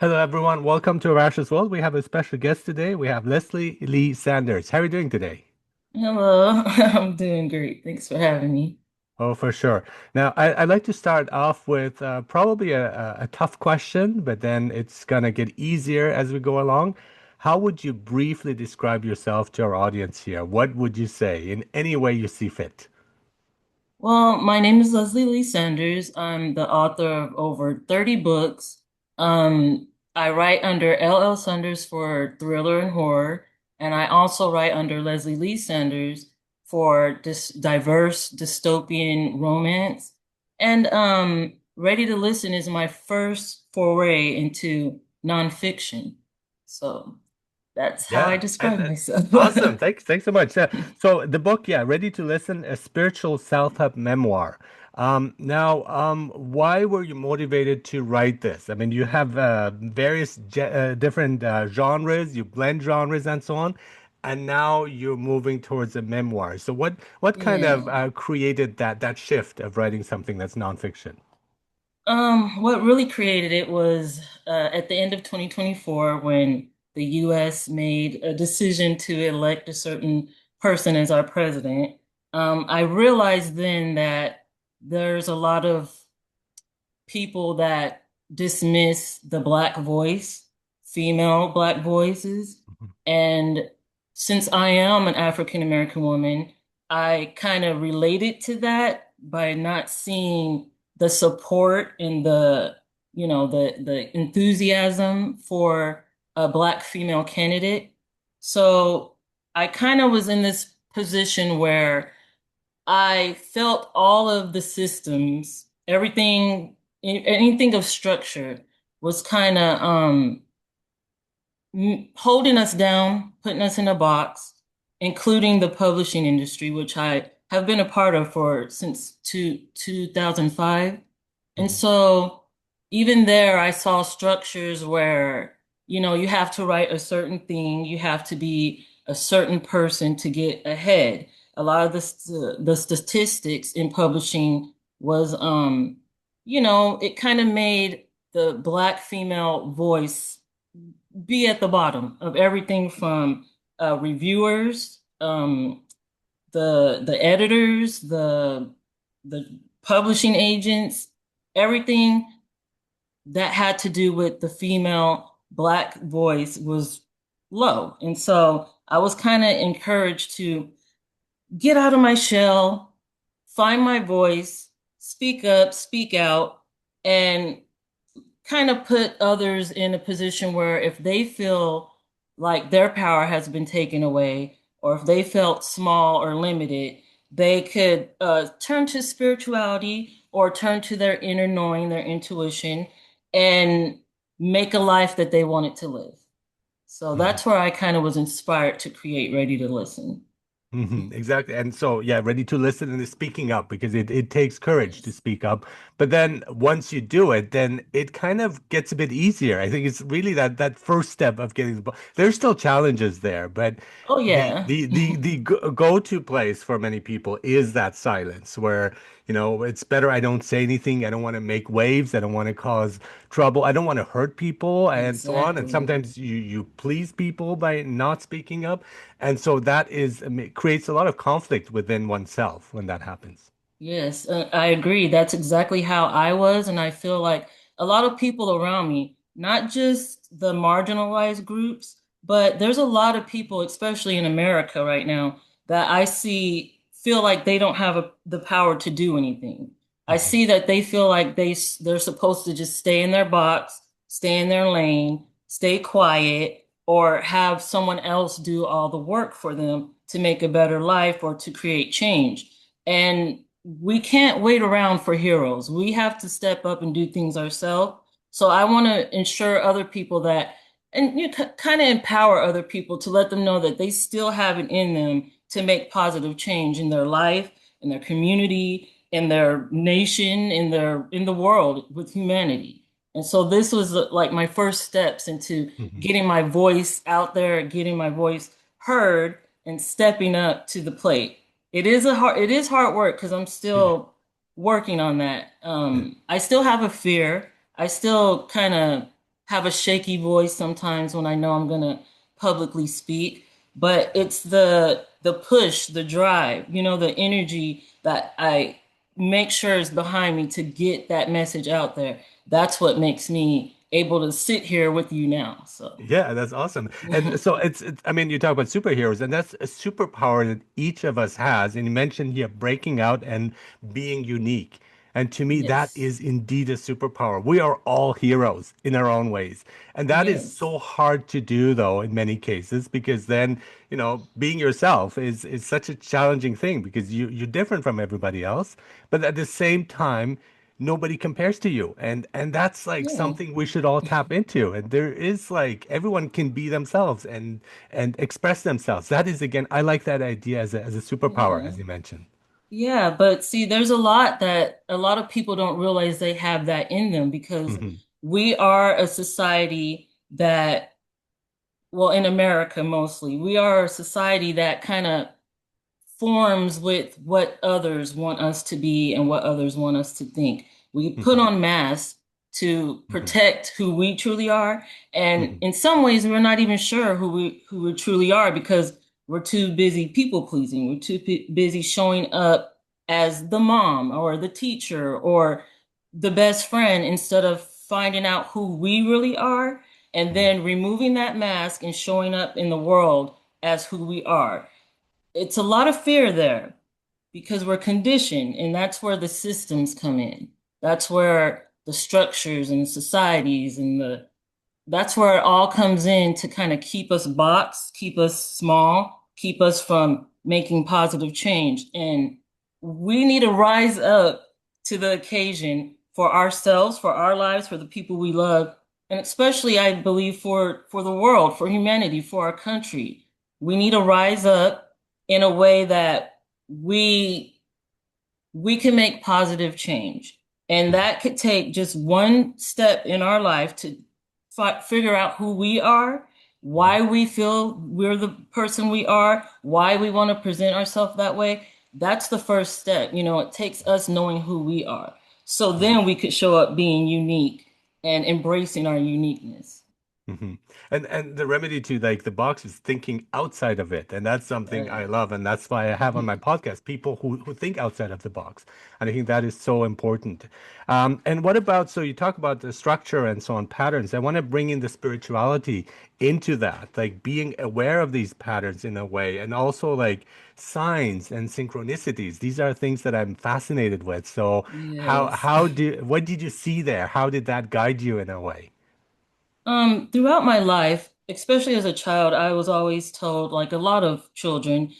Hello, everyone. Welcome to Arash's World. We have a special guest today. We have Leslie Lee Sanders. How are you doing today? Hello, I'm doing great. Thanks for having me. Oh, for sure. Now, I'd like to start off with probably a tough question, but then it's going to get easier as we go along. How would you briefly describe yourself to our audience here? What would you say in any way you see fit? Well, my name is Leslie Lee Sanders. I'm the author of over 30 books. I write under LL Sanders for thriller and horror, and I also write under Leslie Lee Sanders for this diverse dystopian romance. And Ready to Listen is my first foray into nonfiction. So that's how I Yeah, describe myself. awesome. Thanks so much. So the book, yeah, Ready to Listen, a spiritual self-help memoir. Why were you motivated to write this? I mean, you have various different genres, you blend genres and so on, and now you're moving towards a memoir. So what kind of Yeah. created that shift of writing something that's nonfiction? What really created it was at the end of 2024 when the US made a decision to elect a certain person as our president. I realized then that there's a lot of people that dismiss the Black voice, female Black voices. And since I am an African American woman, I kind of related to that by not seeing the support and the enthusiasm for a Black female candidate. So I kind of was in this position where I felt all of the systems, everything, anything of structure was kind of holding us down, putting us in a box, including the publishing industry, which I have been a part of for since 2005. And Mhm. so even there, I saw structures where, you have to write a certain thing, you have to be a certain person to get ahead. A lot of the statistics in publishing was, it kind of made the Black female voice be at the bottom of everything from reviewers, the editors, the publishing agents, everything that had to do with the female Black voice was low. And so I was kind of encouraged to get out of my shell, find my voice, speak up, speak out, and kind of put others in a position where if they feel like their power has been taken away, or if they felt small or limited, they could turn to spirituality or turn to their inner knowing, their intuition, and make a life that they wanted to live. So Mhm. that's where I kind of was inspired to create Ready to Listen. Exactly. And so, yeah, ready to listen and speaking up because it takes courage to Yes. speak up. But then once you do it, then it kind of gets a bit easier. I think it's really that first step of getting the book. There's still challenges there, but Oh, the yeah. the the the go-to place for many people is that silence where, it's better I don't say anything. I don't want to make waves. I don't want to cause trouble. I don't want to hurt people and so on. And Exactly. sometimes you please people by not speaking up. And so that is creates a lot of conflict within oneself when that happens. Yes, I agree. That's exactly how I was. And I feel like a lot of people around me, not just the marginalized groups, but there's a lot of people, especially in America right now, that I see feel like they don't have the power to do anything. I Mhm. see that they feel like they're supposed to just stay in their box, stay in their lane, stay quiet, or have someone else do all the work for them to make a better life or to create change. And we can't wait around for heroes. We have to step up and do things ourselves. So I want to ensure other people that, and you kind of empower other people to let them know that they still have it in them to make positive change in their life, in their community, in their nation, in the world with humanity. And so this was like my first steps into Mhm. getting my voice out there, getting my voice heard, and stepping up to the plate. It is hard work because I'm Yeah. still working on that. I still have a fear. I still kind of have a shaky voice sometimes when I know I'm gonna publicly speak, but it's the push, the drive, the energy that I make sure is behind me to get that message out there. That's what makes me able to sit here with you now. So, Yeah, that's awesome. And so I mean, you talk about superheroes, and that's a superpower that each of us has. And you mentioned here breaking out and being unique. And to me, that yes, is indeed a superpower. We are all heroes in our own ways. And that is yes, so hard to do, though, in many cases, because then, being yourself is such a challenging thing because you're different from everybody else. But at the same time, nobody compares to you, and that's like yeah, something we should all tap into. And there is like everyone can be themselves and express themselves. That is, again, I like that idea as a superpower, yeah. as you mentioned. Yeah, but see, there's a lot that a lot of people don't realize they have that in them because Hmm. we are a society that, well, in America mostly, we are a society that kind of forms with what others want us to be and what others want us to think. We put Hmm. on masks to Hmm. protect who we truly are, and Hmm. in some ways, we're not even sure who we truly are because we're too busy people pleasing. We're too busy showing up as the mom or the teacher or the best friend instead of finding out who we really are and Hmm. then removing that mask and showing up in the world as who we are. It's a lot of fear there because we're conditioned, and that's where the systems come in. That's where the structures and societies and that's where it all comes in to kind of keep us boxed, keep us small, keep us from making positive change. And we need to rise up to the occasion for ourselves, for our lives, for the people we love, and especially I believe for the world, for humanity, for our country. We need to rise up in a way that we can make positive change. And Hmm. that could take just one step in our life to figure out who we are, Hmm. why we feel we're the person we are, why we want to present ourselves that way. That's the first step. It takes us knowing who we are. So Hmm. then we could show up being unique and embracing our uniqueness. Hmm. And the remedy to like the box is thinking outside of it, and that's something I Right. love, and that's why I have on my podcast people who think outside of the box, and I think that is so important. And what about, so you talk about the structure and so on, patterns. I want to bring in the spirituality into that, like being aware of these patterns in a way, and also like signs and synchronicities. These are things that I'm fascinated with. So Yes. what did you see there? How did that guide you in a way? Throughout my life, especially as a child, I was always told, like a lot of children,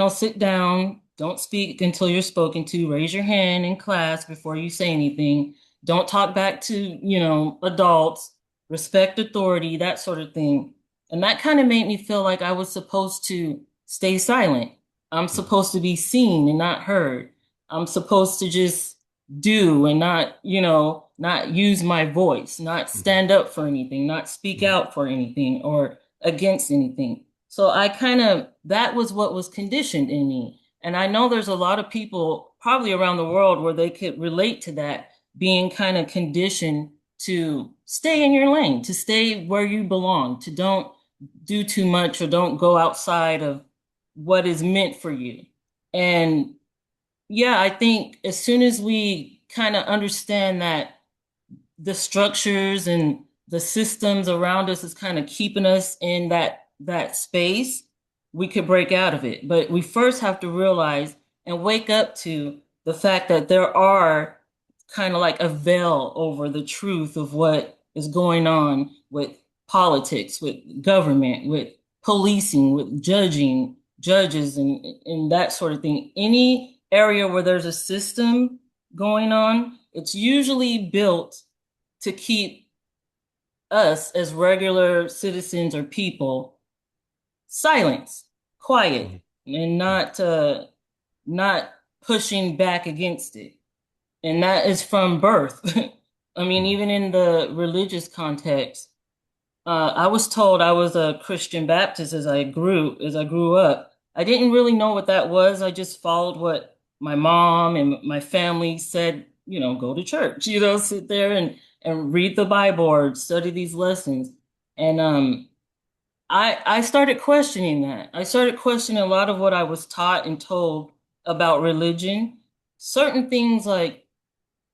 sit down, don't speak until you're spoken to, raise your hand in class before you say anything, don't talk back to, adults, respect authority, that sort of thing. And that kind of made me feel like I was supposed to stay silent. I'm Mhm. supposed to be seen and not heard. I'm supposed to just do and not, not use my voice, not Mhm. stand up for anything, not speak Mhm. out for anything or against anything. So that was what was conditioned in me. And I know there's a lot of people probably around the world where they could relate to that, being kind of conditioned to stay in your lane, to stay where you belong, to don't do too much or don't go outside of what is meant for you. And yeah, I think as soon as we kind of understand that the structures and the systems around us is kind of keeping us in that space, we could break out of it. But we first have to realize and wake up to the fact that there are kind of like a veil over the truth of what is going on with politics, with government, with policing, with judges and that sort of thing. Any area where there's a system going on, it's usually built to keep us as regular citizens or people silent, quiet, Mhm. and Mhm. not pushing back against it. And that is from birth. I mean, Mhm. even in the religious context, I was told I was a Christian Baptist as I grew up. I didn't really know what that was. I just followed what my mom and my family said, go to church, sit there and read the Bible or study these lessons. And I started questioning that. I started questioning a lot of what I was taught and told about religion. Certain things like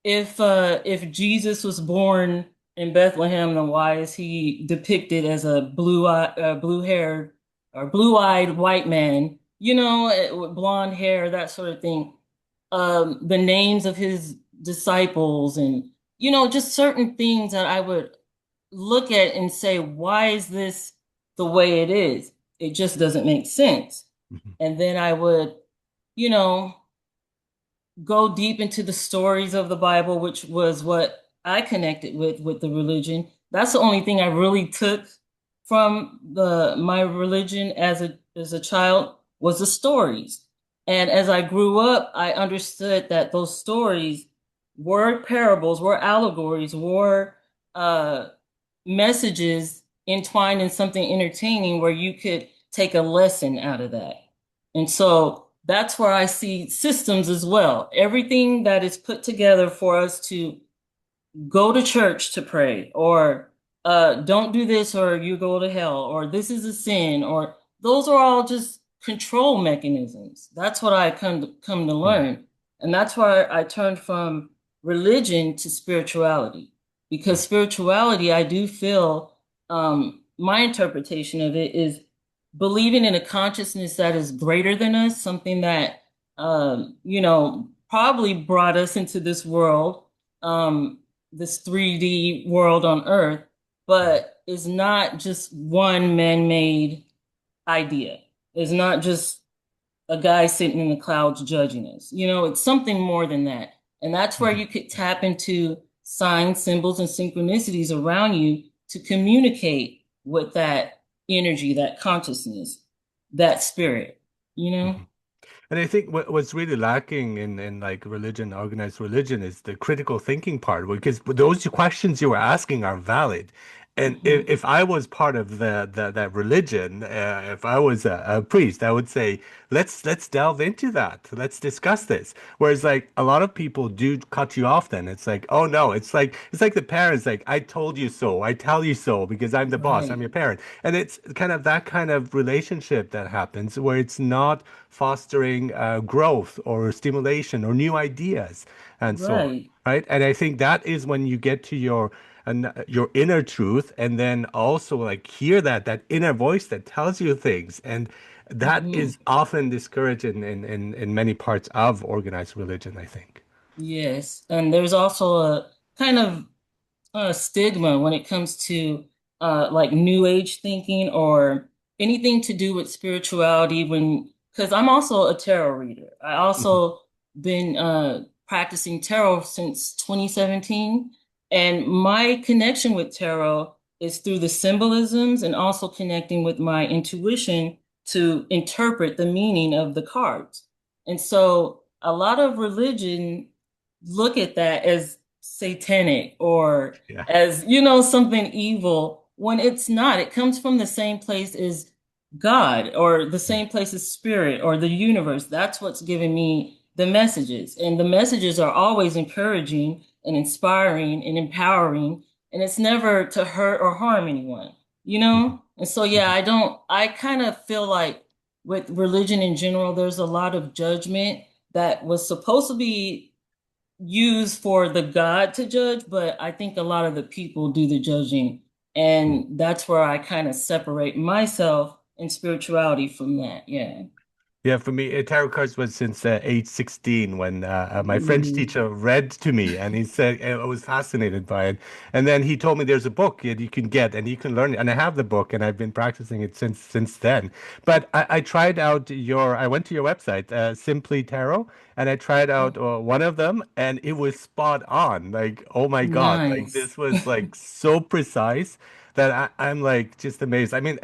if Jesus was born in Bethlehem, then why is he depicted as a blue-haired or blue-eyed white man? With blonde hair, that sort of thing. The names of his disciples, and just certain things that I would look at and say, why is this the way it is? It just doesn't make sense. Mhm. And then I would, you know, go deep into the stories of the Bible, which was what I connected with the religion. That's the only thing I really took from the my religion as a child was the stories. And as I grew up, I understood that those stories were parables, were allegories, were uh, messages entwined in something entertaining where you could take a lesson out of that. And so that's where I see systems as well. Everything that is put together for us to go to church to pray, or don't do this or you go to hell, or this is a sin, or those are all just control mechanisms. That's what I come to Mm. learn. And that's why I turned from religion to spirituality. Because Mm. spirituality, I do feel, my interpretation of it is believing in a consciousness that is greater than us, something that probably brought us into this world, this 3D world on Earth, Mm. but is not just one man-made idea. It's not just a guy sitting in the clouds judging us. It's something more than that. And that's where Mhm. you could tap into signs, symbols, and synchronicities around you to communicate with that energy, that consciousness, that spirit, you know? Mhm. And I think what's really lacking in like religion, organized religion, is the critical thinking part, because those questions you were asking are valid. And Hmm. if I was part of that religion, if I was a priest, I would say, let's delve into that. Let's discuss this. Whereas like a lot of people do cut you off then. It's like, oh no, it's like the parents, like, I told you so, I tell you so because I'm the boss, I'm Right, your parent. And it's kind of that kind of relationship that happens where it's not fostering growth or stimulation or new ideas and so on, right. right? And I think that is when you get to your inner truth, and then also like hear that inner voice that tells you things, and that Hmm. is often discouraged in many parts of organized religion, I think. Yes. And there's also a kind of stigma when it comes to like new age thinking or anything to do with spirituality, when because I'm also a tarot reader. I Mhm. also been practicing tarot since 2017, and my connection with tarot is through the symbolisms and also connecting with my intuition to interpret the meaning of the cards. And so a lot of religion look at that as satanic or Yeah. as something evil, when it's not. It comes from the same place as God, or the same place as spirit or the universe. That's what's giving me the messages, and the messages are always encouraging and inspiring and empowering, and it's never to hurt or harm anyone, Mhm. and so yeah, Mhm. I kind of feel like with religion in general, there's a lot of judgment that was supposed to be used for the God to judge, but I think a lot of the people do the judging. Mhm. And that's where I kind of separate myself and spirituality from that. Yeah. Yeah, for me, tarot cards was since age 16 when my French Mm, teacher read to me, and he said I was fascinated by it. And then he told me there's a book that you can get and you can learn it. And I have the book, and I've been practicing it since then. But I tried out I went to your website, Simply Tarot, and I tried out one of them, and it was spot on. Like, oh my God, like nice. this was like so precise that I'm like just amazed. I mean,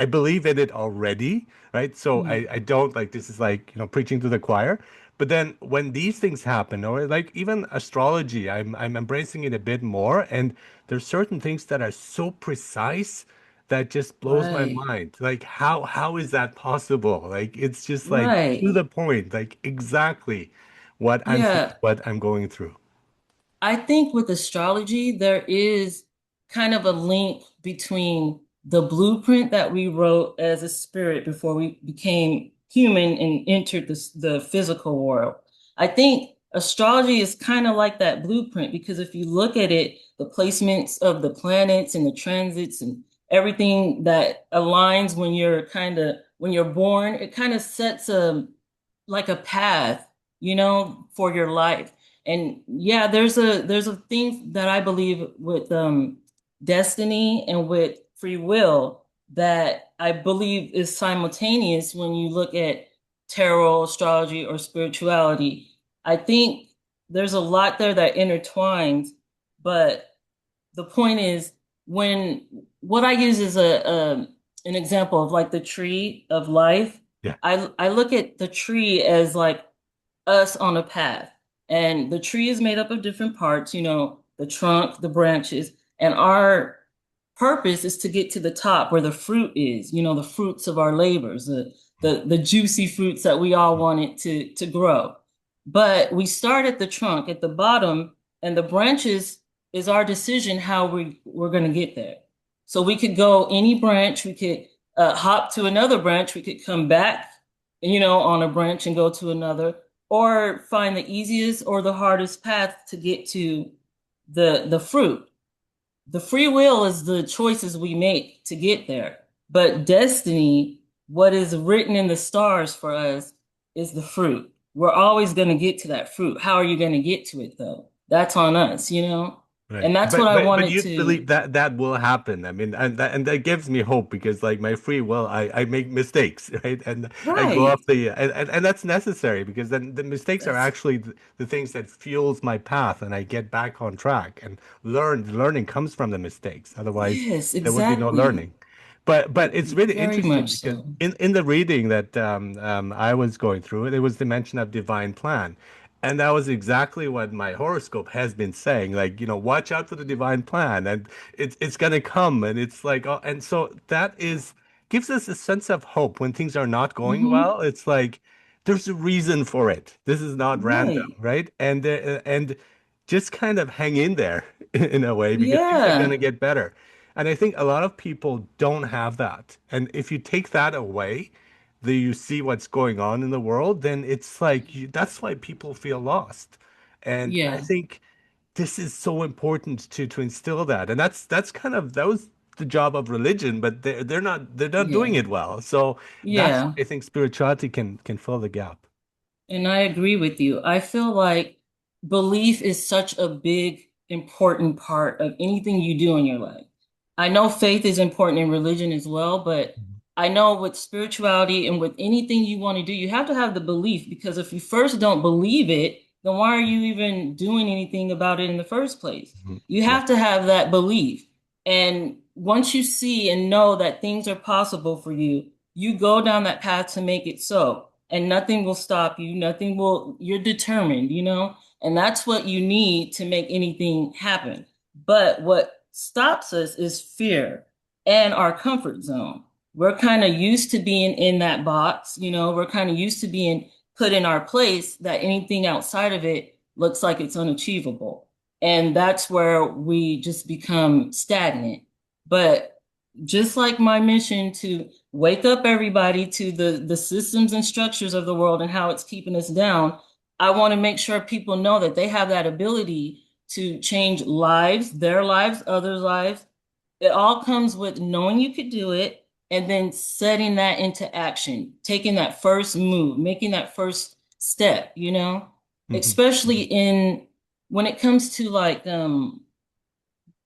I believe in it already, right? So Mm, I don't like, this is like, preaching to the choir. But then when these things happen, or like even astrology, I'm embracing it a bit more. And there's certain things that are so precise that just blows my right. mind. Like how is that possible? Like it's just like to Right. the point, like exactly what I'm feeling, Yeah. what I'm going through. I think with astrology, there is kind of a link between the blueprint that we wrote as a spirit before we became human and entered the physical world. I think astrology is kind of like that blueprint because if you look at it, the placements of the planets and the transits and everything that aligns when you're born, it kind of sets a like a path, for your life. And yeah, there's a thing that I believe with destiny and with free will that I believe is simultaneous when you look at tarot, astrology, or spirituality. I think there's a lot there that intertwines, but the point is when what I use is a an example of like the tree of life. Yeah. I look at the tree as like us on a path. And the tree is made up of different parts, the trunk, the branches, and our purpose is to get to the top where the fruit is, the fruits of our labors, the juicy fruits that we all wanted to grow. But we start at the trunk, at the bottom, and the branches is our decision how we're going to get there. So we could go any branch, we could hop to another branch, we could come back, on a branch and go to another, or find the easiest or the hardest path to get to the fruit. The free will is the choices we make to get there. But destiny, what is written in the stars for us, is the fruit. We're always going to get to that fruit. How are you going to get to it though? That's on us. Right. And that's what I But wanted you to. believe that that will happen. I mean, and that gives me hope because like my free will, I make mistakes, right? And I go off Right. and that's necessary because then the mistakes are That's actually the things that fuels my path and I get back on track and learning comes from the mistakes. Otherwise, yes, there would be no exactly. learning. But it's really Very interesting much because so. in the reading that I was going through, there was the mention of divine plan. And that was exactly what my horoscope has been saying. Like, watch out for the divine plan, and it's gonna come, and it's like, oh, and so that is gives us a sense of hope when things are not going Hmm. well. It's like there's a reason for it. This is not random, Right. right? And just kind of hang in there in a way because things are gonna Yeah. get better. And I think a lot of people don't have that. And if you take that away, you see what's going on in the world, then it's like that's why people feel lost. And I Yeah. think this is so important to instill that. And that's kind of that was the job of religion, but they're not doing Yeah. it well. So that's Yeah. why I think spirituality can fill the gap. And I agree with you. I feel like belief is such a big, important part of anything you do in your life. I know faith is important in religion as well, but Mhm. I know with spirituality and with anything you want to do, you have to have the belief because if you first don't believe it, then why are you even doing anything about it in the first place? Mhm. You Yeah. have to have that belief. And once you see and know that things are possible for you, you go down that path to make it so. And nothing will stop you. You're determined, and that's what you need to make anything happen. But what stops us is fear and our comfort zone. We're kind of used to being in that box, we're kind of used to being put in our place that anything outside of it looks like it's unachievable. And that's where we just become stagnant. But just like my mission to wake up everybody to the systems and structures of the world and how it's keeping us down, I want to make sure people know that they have that ability to change lives, their lives, others' lives. It all comes with knowing you could do it and then setting that into action, taking that first move, making that first step, Mhm. especially Mhm. in when it comes to like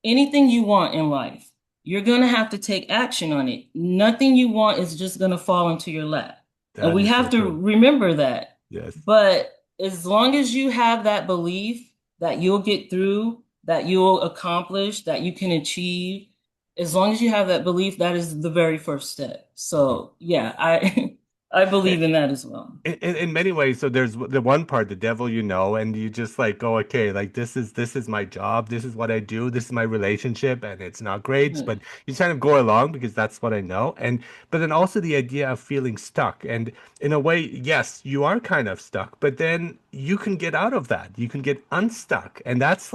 anything you want in life, you're going to have to take action on it. Nothing you want is just going to fall into your lap. And That we is have so to true. remember that. Yes. But as long as you have that belief that you'll get through, that you'll accomplish, that you can achieve, as long as you have that belief, that is the very first step. Mhm. So, yeah, I I believe in that as well. In many ways, so there's the one part, the devil, and you just like go, okay, like this is my job, this is what I do, this is my relationship, and it's not great, but Right. you kind of go along because that's what I know. And but then also the idea of feeling stuck. And in a way, yes, you are kind of stuck, but then you can get out of that. You can get unstuck. And that's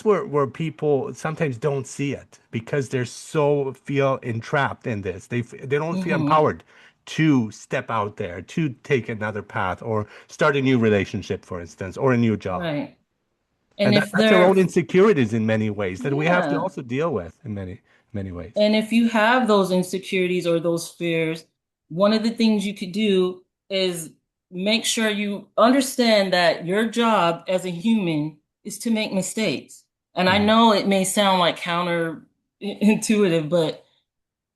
where people sometimes don't see it because they're so feel entrapped in this. They don't feel Hmm. empowered to step out there, to take another path, or start a new relationship, for instance, or a new job. Right. And And if that's our they're, own insecurities in many ways that we have to yeah. also deal with in many ways. And if you have those insecurities or those fears, one of the things you could do is make sure you understand that your job as a human is to make mistakes. And I Mhm. know it may sound like counterintuitive, but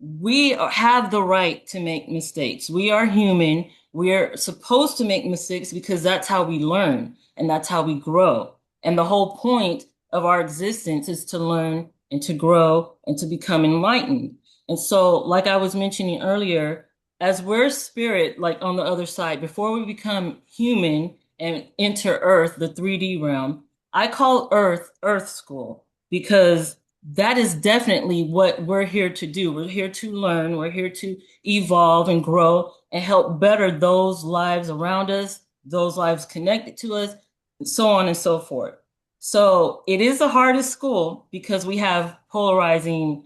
we have the right to make mistakes. We are human. We're supposed to make mistakes because that's how we learn and that's how we grow. And the whole point of our existence is to learn and to grow and to become enlightened. And so, like I was mentioning earlier, as we're spirit, like on the other side, before we become human and enter Earth, the 3D realm, I call Earth Earth School because that is definitely what we're here to do. We're here to learn, we're here to evolve and grow and help better those lives around us, those lives connected to us, and so on and so forth. So it is the hardest school because we have polarization.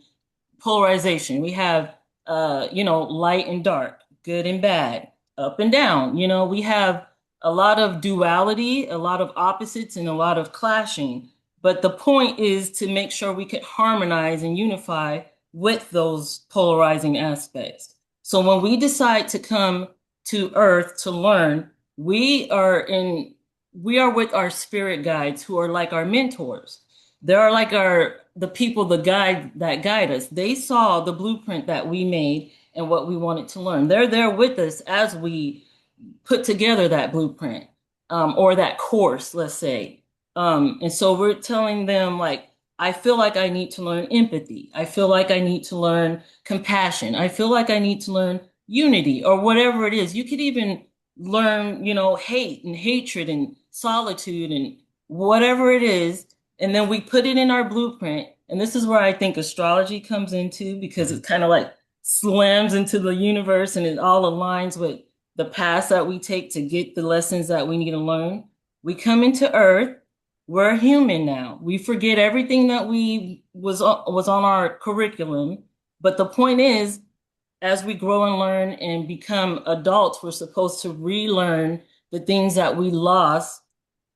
We have light and dark, good and bad, up and down. We have a lot of duality, a lot of opposites, and a lot of clashing. But the point is to make sure we can harmonize and unify with those polarizing aspects. So when we decide to come to Earth to learn, we are with our spirit guides who are like our mentors. They are like the people that guide us. They saw the blueprint that we made and what we wanted to learn. They're there with us as we put together that blueprint, or that course, let's say. And so we're telling them, like, I feel like I need to learn empathy. I feel like I need to learn compassion. I feel like I need to learn unity or whatever it is. You could even learn, hate and hatred and solitude and whatever it is. And then we put it in our blueprint. And this is where I think astrology comes into because Mhm. it kind of like slams into the universe and it all aligns with the paths that we take to get the lessons that we need to learn. We come into Earth. We're human now. We forget everything that we was on our curriculum. But the point is, as we grow and learn and become adults, we're supposed to relearn the things that we lost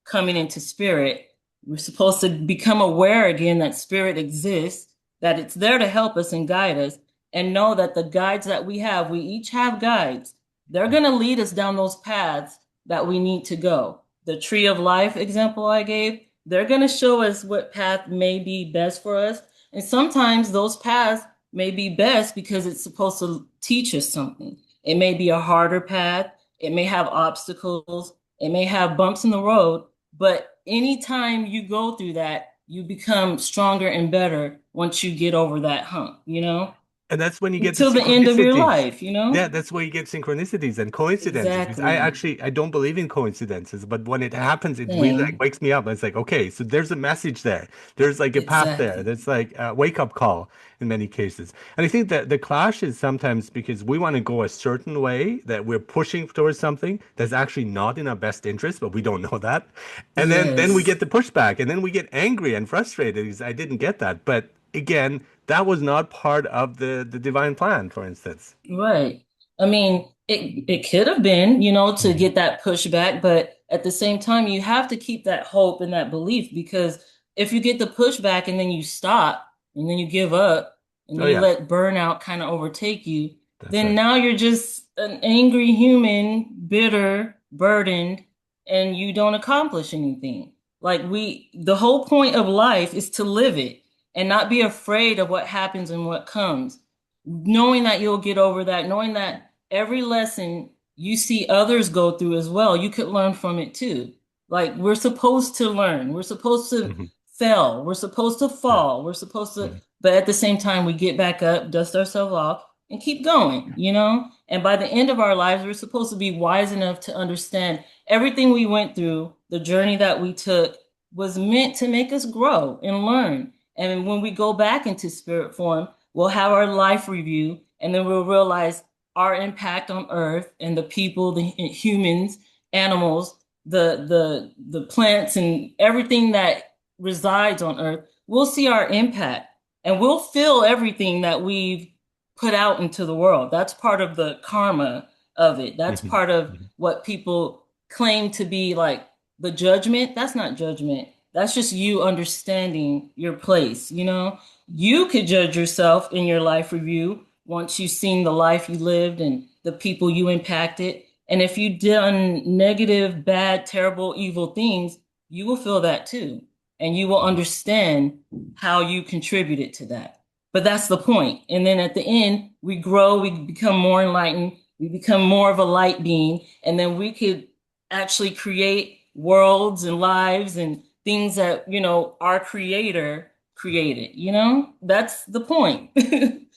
coming into spirit. We're supposed to become aware again that spirit exists, that it's there to help us and guide us, and know that the guides that we each have guides. They're going to lead us down those paths that we need to go. The tree of life example I gave, they're going to show us what path may be best for us. And sometimes those paths may be best because it's supposed to teach us something. It may be a harder path, it may have obstacles, it may have bumps in the road, but anytime you go through that, you become stronger and better once you get over that hump, And that's when you get the until the end of your synchronicities. life. Yeah, that's where you get synchronicities and coincidences. Because Exactly. I don't believe in coincidences, but when it happens, it really like Same. wakes me up. It's like, okay, so there's a message there. There's like a path there. Exactly. There's like a wake up call in many cases. And I think that the clash is sometimes because we want to go a certain way, that we're pushing towards something that's actually not in our best interest, but we don't know that. And then we Yes. get the pushback, and then we get angry and frustrated because I didn't get that. But again, that was not part of the divine plan, for instance. Right. I mean, it could have been, to Mhm. get that pushback, but at the same time, you have to keep that hope and that belief because if you get the pushback and then you stop and then you give up and Oh then you yeah, let burnout kind of overtake you, that's then right. now you're just an angry human, bitter, burdened, and you don't accomplish anything. The whole point of life is to live it and not be afraid of what happens and what comes, knowing that you'll get over that, knowing that every lesson you see others go through as well, you could learn from it too. Like we're supposed to learn, we're supposed to Mhm. fail, we're supposed to Yeah. fall, we're supposed to, Mhm. but at the same time, we get back up, dust ourselves off, and keep going, you know? And by the end of our lives, we're supposed to be wise enough to understand everything we went through, the journey that we took was meant to make us grow and learn. And when we go back into spirit form, we'll have our life review, and then we'll realize our impact on earth and the people, the humans, animals, the plants and everything that resides on earth. We'll see our impact and we'll feel everything that we've put out into the world. That's part of the karma of it. That's Mhm. part of Mhm. what people claim to be like the judgment. That's not judgment. That's just you understanding your place. You know, you could judge yourself in your life review once you've seen the life you lived and the people you impacted. And if you've done negative, bad, terrible, evil things, you will feel that too. And you will Mhm. understand how you contributed to that. But that's the point. And then at the end, we grow, we become more enlightened, we become more of a light being, and then we could actually create worlds and lives and things that, you know, our creator created, you know? That's the point.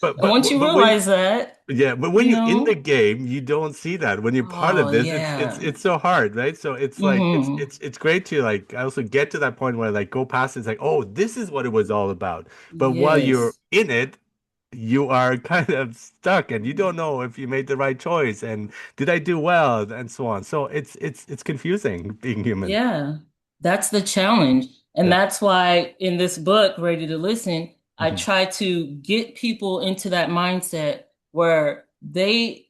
But And but once but you but when realize that, Yeah, but when you you're in the know, game, you don't see that. When you're part of oh this, it's yeah. it's so hard, right? So it's like Mm-hmm. it's great to like I also get to that point where like go past it's like, oh, this is what it was all about. But while you're Yes. in it, you are kind of stuck and you don't know if you made the right choice and did I do well and so on. So it's confusing being human. Yeah, that's the challenge. And Yeah. that's why in this book, Ready to Listen, I Hmm. try to get people into that mindset where they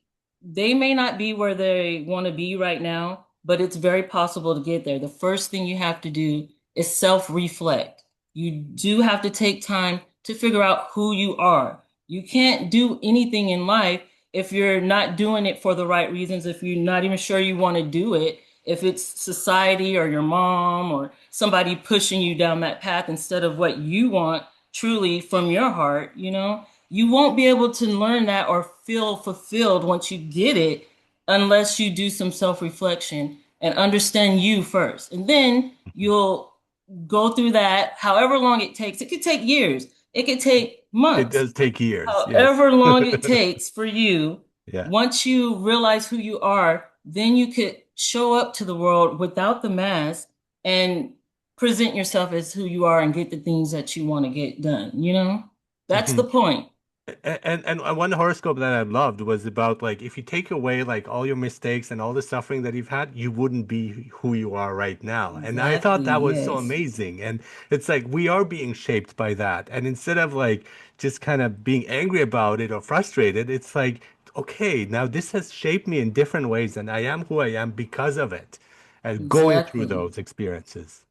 may not be where they want to be right now, but it's very possible to get there. The first thing you have to do is self-reflect. You do have to take time to figure out who you are. You can't do anything in life if you're not doing it for the right reasons, if you're not even sure you want to do it, if it's society or your mom or somebody pushing you down that path instead of what you want truly from your heart, you know, you won't be able to learn that or feel fulfilled once you get it unless you do some self reflection and understand you first. And then you'll go through that however long it takes. It could take years, it could take It months, does take years, yes. however long it takes for you, Yeah. once you realize who you are, then you could show up to the world without the mask and present yourself as who you are and get the things that you want to get done, you know? That's the point. And one horoscope that I loved was about like if you take away like all your mistakes and all the suffering that you've had, you wouldn't be who you are right now. And I thought Exactly, that was so yes. amazing. And it's like we are being shaped by that. And instead of like just kind of being angry about it or frustrated, it's like, okay, now this has shaped me in different ways, and I am who I am because of it. And going through Exactly. those experiences.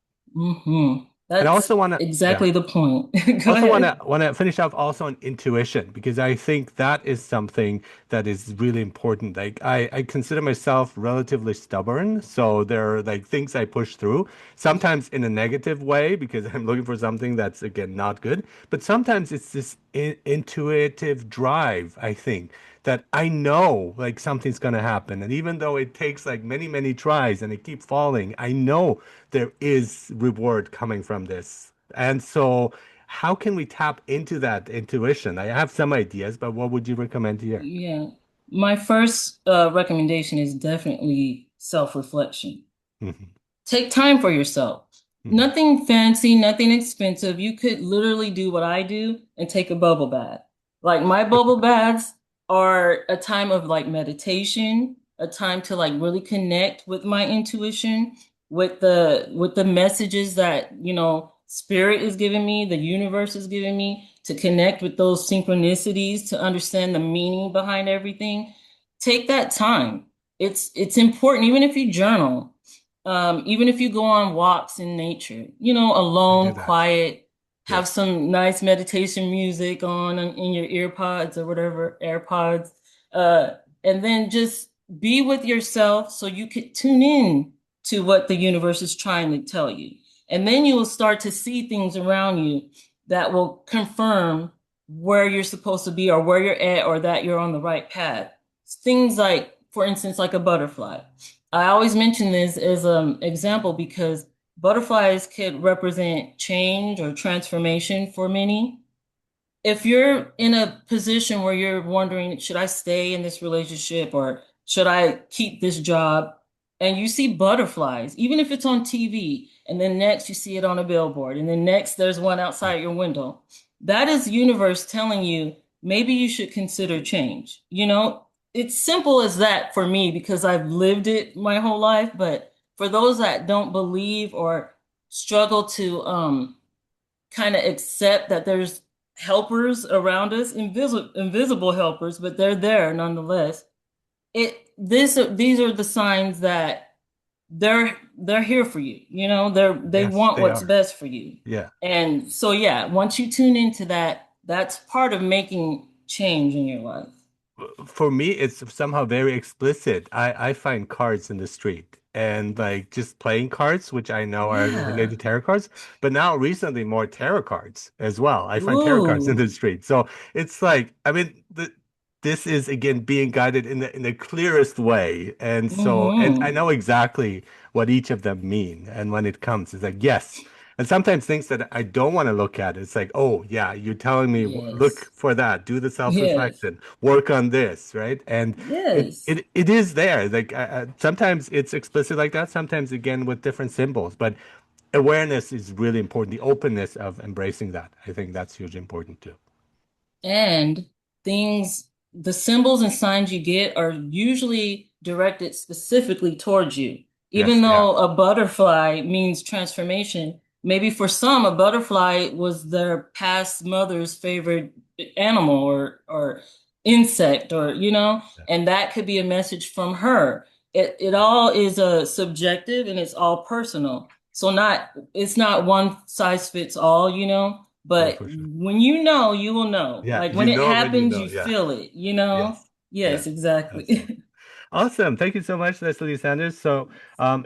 And I That's also want to, yeah. exactly the point. Go Also ahead. want to finish off also on intuition because I think that is something that is really important. Like I consider myself relatively stubborn, so there are like things I push through, sometimes in a negative way because I'm looking for something that's again not good, but sometimes it's this intuitive drive, I think, that I know like something's gonna happen. And even though it takes like many tries and it keeps falling, I know there is reward coming from this. And so how can we tap into that intuition? I have some ideas, but what would you recommend here? Yeah. My first recommendation is definitely self-reflection. Mhm. Take time for yourself. Mhm. Nothing fancy, nothing expensive. You could literally do what I do and take a bubble bath. Like my bubble baths are a time of like meditation, a time to like really connect with my intuition, with the messages that, you know, spirit is giving me, the universe is giving me to connect with those synchronicities, to understand the meaning behind everything. Take that time. It's important even if you journal, even if you go on walks in nature, you know, I do alone, that. quiet, Yeah. have some nice meditation music on in your ear pods or whatever, AirPods, uh, and then just be with yourself so you could tune in to what the universe is trying to tell you. And then you will start to see things around you that will confirm where you're supposed to be or where you're at or that you're on the right path. Things like, for instance, like a butterfly. I always mention this as an example because butterflies could represent change or transformation for many. if you're in a position where you're wondering, should I stay in this relationship or should I keep this job? And you see butterflies, even if it's on TV, and then next you see it on a billboard, and then next there's one outside your window. That is universe telling you maybe you should consider change. It's simple as that for me because I've lived it my whole life, but for those that don't believe or struggle to kind of accept that there's helpers around us, invisible helpers, but they're there nonetheless. These are the signs that they're here for you. They Yes, want they what's are. best for you. Yeah. And so yeah, once you tune into that, that's part of making change in your life. For me, it's somehow very explicit. I find cards in the street and like just playing cards, which I know are related Yeah. to tarot cards, but now recently more tarot cards as well. I find tarot cards in Ooh. the street. So it's like, I mean, this is again being guided in the clearest way. And I Mm-hmm. know exactly what each of them mean. And when it comes, it's like, yes. And sometimes things that I don't want to look at, it's like, oh, yeah, you're telling me, look Yes. for that, do the Yes. self-reflection, work on this, right? And it Yes. it it is there. Like sometimes it's explicit like that, sometimes again with different symbols, but awareness is really important. The openness of embracing that, I think that's hugely important too. And the symbols and signs you get are usually directed specifically towards you. Yes, Even they are. though a butterfly means transformation, maybe for some, a butterfly was their past mother's favorite animal or insect Yeah, and that could be a message from her. It all is subjective and it's all personal. So it's not one size fits all. no, But for sure. when you know, you will know. Yeah, Like you when it know when you happens, know. you Yeah. feel it. Yes. Yes, Yes. Absolutely. exactly. Awesome. Thank you so much, Leslie Sanders. So,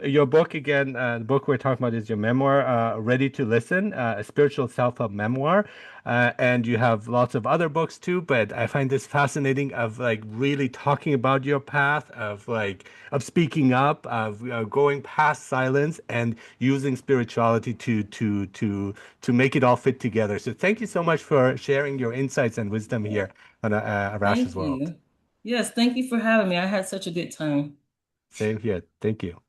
your book again, the book we're talking about is your memoir, Ready to Listen, a spiritual self-help memoir. And you have lots of other books too, but I find this fascinating of like really talking about your path of like of speaking up, of going past silence and using spirituality to make it all fit together. So, thank you so much for sharing your insights and wisdom Yeah. here on Arash's Thank World. you. Yes, thank you for having me. I had such a good time. Same here. Thank you.